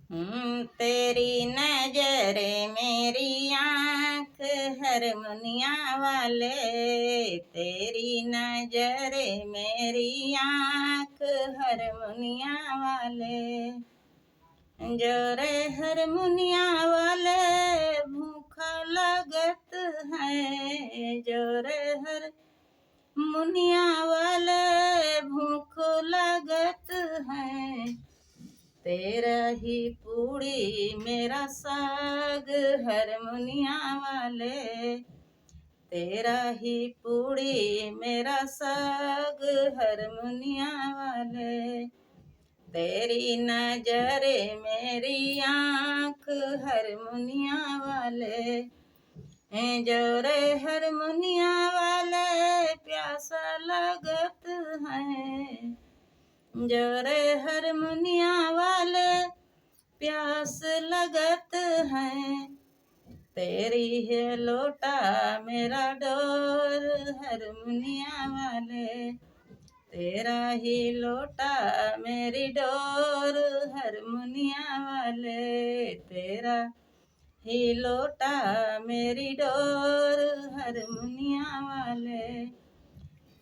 तेरी नजर मेरी आँख हरमुनिया वाले, तेरी नजर मेरी आँख हरमुनिया वाले, जोरे हरमुनिया वाले भूखा लगत है, जोरे हर मुनिया वाले भूख लगत है, तेरा ही पूड़ी मेरा साग हरमुनिया वाले, तेरा ही पूड़ी मेरा साग हरमुनिया वाले, तेरी नजर मेरी आँख हरमुनिया वाले, जोरे हरमुनिया वाले प्यासा लगत है, जोरे हरमुनिया वाले प्यास लगत है, तेरी है लोटा मेरा डोर हरमुनिया वाले, तेरा ही लोटा मेरी डोर हरमुनिया वाले, तेरा ही लोटा मेरी डोर हरमुनिया वाले,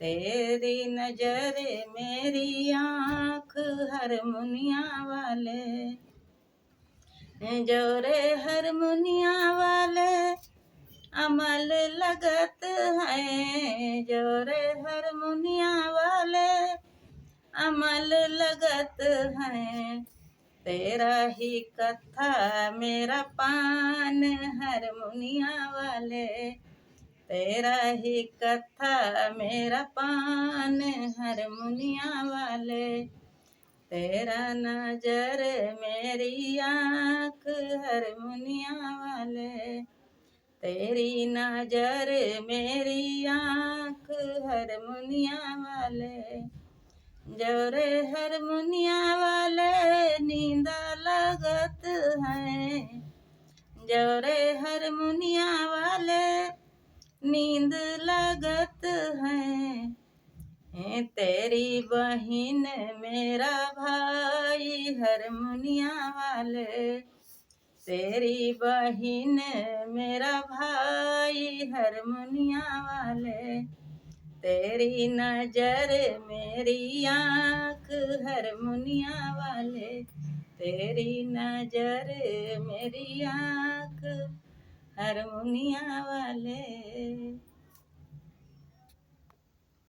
तेरी नजर मेरी आँख हरमुनिया वाले, जोरे हरमुनिया वाले अमल लगत है, जोरे हरमुनिया वाले अमल लगत है, तेरा ही कथा मेरा पान हरमुनिया वाले, तेरा ही कथा मेरा पान हरमुनिया वाले, तेरा नजर मेरी आँख हरमुनिया वाले, तेरी नजर मेरी आँख हरमुनिया वाले, जोरे हरमुनिया वाले नींद लगत है, जोरे हरमुनिया वाले नींद लगत है, तेरी बहिन मेरा भाई हरमुनिया वाले, तेरी बहिन मेरा भाई हरमुनिया वाले, तेरी नजर मेरी आँख हरमुनिया वाले, तेरी नजर मेरी आँख हरमुनिया वाले।